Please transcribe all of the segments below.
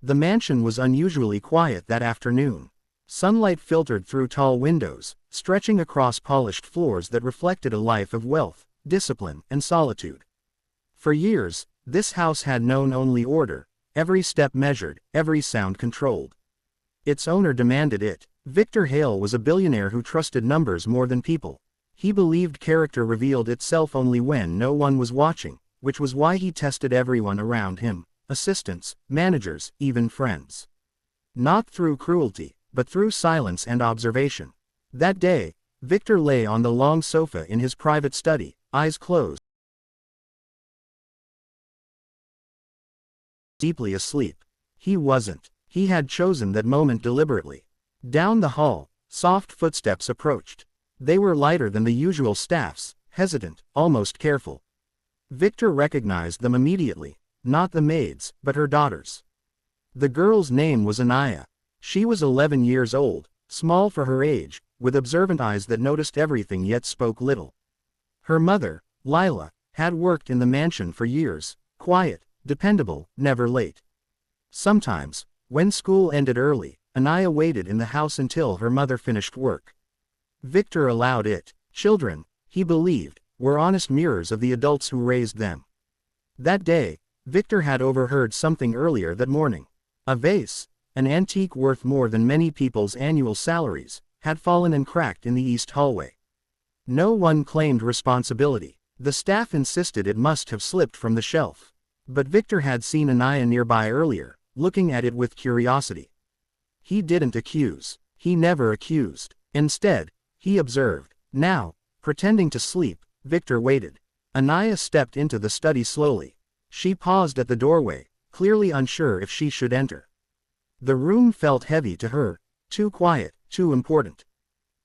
The mansion was unusually quiet that afternoon. Sunlight filtered through tall windows, stretching across polished floors that reflected a life of wealth, discipline, and solitude. For years, this house had known only order, every step measured, every sound controlled. Its owner demanded it. Victor Hale was a billionaire who trusted numbers more than people. He believed character revealed itself only when no one was watching, which was why he tested everyone around him, assistants, managers, even friends. Not through cruelty, but through silence and observation. That day, Victor lay on the long sofa in his private study, eyes closed, deeply asleep. He wasn't. He had chosen that moment deliberately. Down the hall, soft footsteps approached. They were lighter than the usual staff's, hesitant, almost careful. Victor recognized them immediately, not the maid's, but her daughter's. The girl's name was Anaya. She was 11 years old, small for her age, with observant eyes that noticed everything yet spoke little. Her mother, Lila, had worked in the mansion for years, quiet, dependable, never late. Sometimes, when school ended early, Anaya waited in the house until her mother finished work. Victor allowed it. Children, he believed, were honest mirrors of the adults who raised them. That day, Victor had overheard something earlier that morning. A vase, an antique worth more than many people's annual salaries, had fallen and cracked in the east hallway. No one claimed responsibility. The staff insisted it must have slipped from the shelf. But Victor had seen Anaya nearby earlier, looking at it with curiosity. He didn't accuse. He never accused. Instead, he observed. Now, pretending to sleep, Victor waited. Anaya stepped into the study slowly. She paused at the doorway, clearly unsure if she should enter. The room felt heavy to her, too quiet, too important.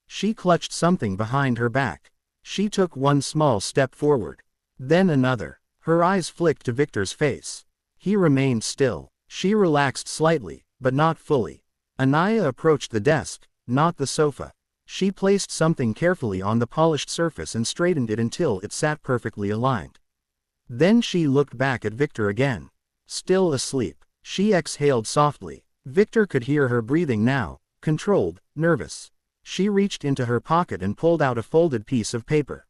She clutched something behind her back. She took one small step forward. Then another. Her eyes flicked to Victor's face. He remained still. She relaxed slightly, but not fully. Anaya approached the desk, not the sofa. She placed something carefully on the polished surface and straightened it until it sat perfectly aligned. Then she looked back at Victor again. Still asleep, she exhaled softly. Victor could hear her breathing now, controlled, nervous. She reached into her pocket and pulled out a folded piece of paper.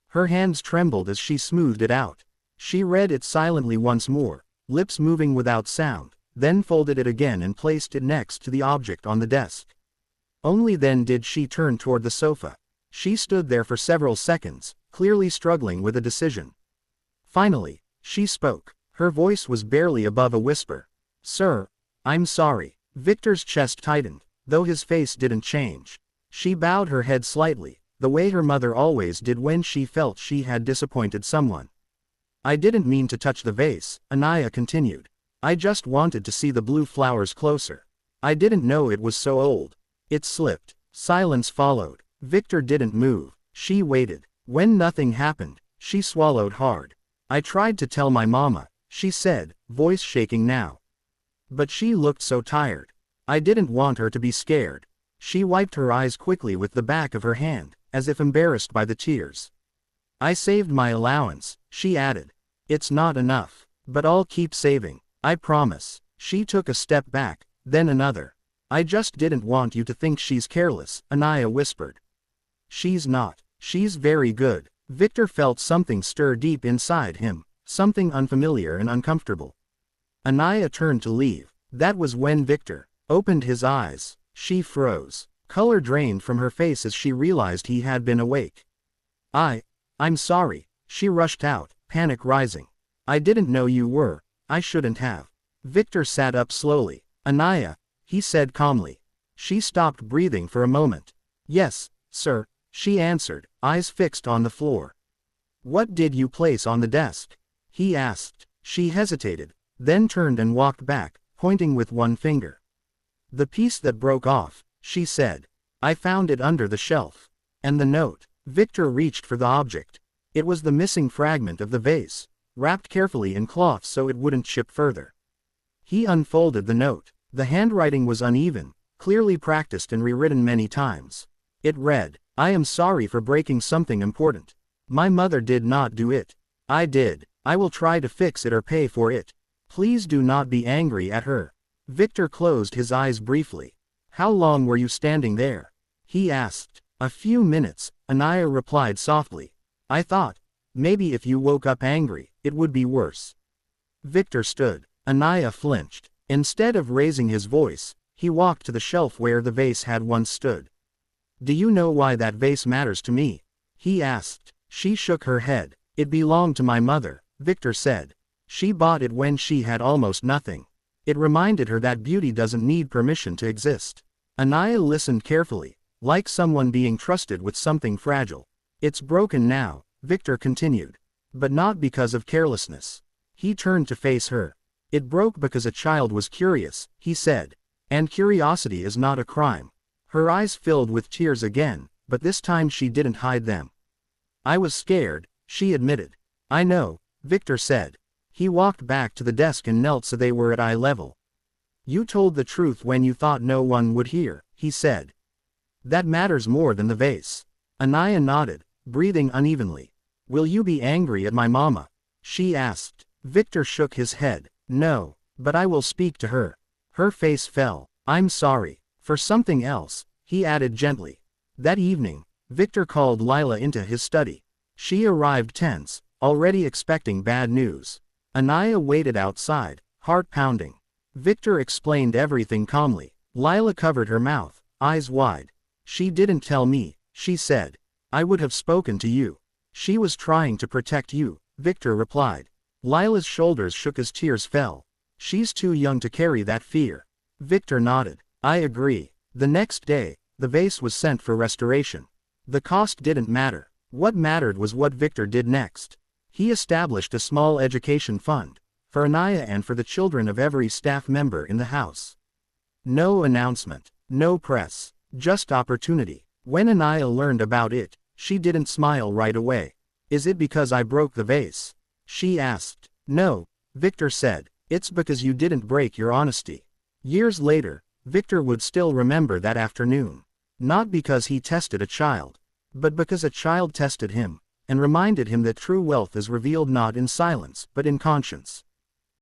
Her hands trembled as she smoothed it out. She read it silently once more, lips moving without sound, then folded it again and placed it next to the object on the desk. Only then did she turn toward the sofa. She stood there for several seconds, clearly struggling with a decision. Finally, she spoke. Her voice was barely above a whisper. "Sir, I'm sorry." Victor's chest tightened, though his face didn't change. She bowed her head slightly, the way her mother always did when she felt she had disappointed someone. "I didn't mean to touch the vase," Anaya continued. "I just wanted to see the blue flowers closer. I didn't know it was so old." It slipped. Silence followed. Victor didn't move. She waited. When nothing happened, she swallowed hard. "I tried to tell my mama," she said, voice shaking now. But she looked so tired. "I didn't want her to be scared." She wiped her eyes quickly with the back of her hand, as if embarrassed by the tears. "I saved my allowance," she added. "It's not enough. But I'll keep saving. I promise." She took a step back, then another. "I just didn't want you to think she's careless," Anaya whispered. "She's not. She's very good." Victor felt something stir deep inside him, something unfamiliar and uncomfortable. Anaya turned to leave. That was when Victor opened his eyes. She froze. Color drained from her face as she realized he had been awake. I'm sorry," she rushed out, panic rising. "I didn't know you were. I shouldn't have." Victor sat up slowly. "Anaya," he said calmly. She stopped breathing for a moment. "Yes, sir," she answered, eyes fixed on the floor. "What did you place on the desk?" he asked. She hesitated, then turned and walked back, pointing with one finger. "The piece that broke off," she said. "I found it under the shelf." "And the note?" Victor reached for the object. It was the missing fragment of the vase, wrapped carefully in cloth so it wouldn't chip further. He unfolded the note. The handwriting was uneven, clearly practiced and rewritten many times. It read, "I am sorry for breaking something important. My mother did not do it. I did. I will try to fix it or pay for it. Please do not be angry at her." Victor closed his eyes briefly. How long were you standing there? He asked. A few minutes, Anaya replied softly. I thought, maybe if you woke up angry, it would be worse. Victor stood. Anaya flinched. Instead of raising his voice, he walked to the shelf where the vase had once stood. Do you know why that vase matters to me? He asked. She shook her head. It belonged to my mother, Victor said. She bought it when she had almost nothing. It reminded her that beauty doesn't need permission to exist. Anaya listened carefully, like someone being trusted with something fragile. It's broken now, Victor continued. But not because of carelessness. He turned to face her. It broke because a child was curious, he said. And curiosity is not a crime. Her eyes filled with tears again, but this time she didn't hide them. I was scared, she admitted. I know, Victor said. He walked back to the desk and knelt so they were at eye level. You told the truth when you thought no one would hear, he said. That matters more than the vase. Anaya nodded, breathing unevenly. Will you be angry at my mama? She asked. Victor shook his head. No, but I will speak to her. Her face fell. I'm sorry. For something else, he added gently. That evening, Victor called Lila into his study. She arrived tense, already expecting bad news. Anaya waited outside, heart pounding. Victor explained everything calmly. Lila covered her mouth, eyes wide. She didn't tell me, she said. I would have spoken to you. She was trying to protect you, Victor replied. Lila's shoulders shook as tears fell. She's too young to carry that fear. Victor nodded. I agree. The next day, the vase was sent for restoration. The cost didn't matter. What mattered was what Victor did next. He established a small education fund, for Anaya and for the children of every staff member in the house. No announcement, no press, just opportunity. When Anaya learned about it, she didn't smile right away. Is it because I broke the vase? She asked. No, Victor said. It's because you didn't break your honesty. Years later, Victor would still remember that afternoon. Not because he tested a child, but because a child tested him, and reminded him that true wealth is revealed not in silence but in conscience.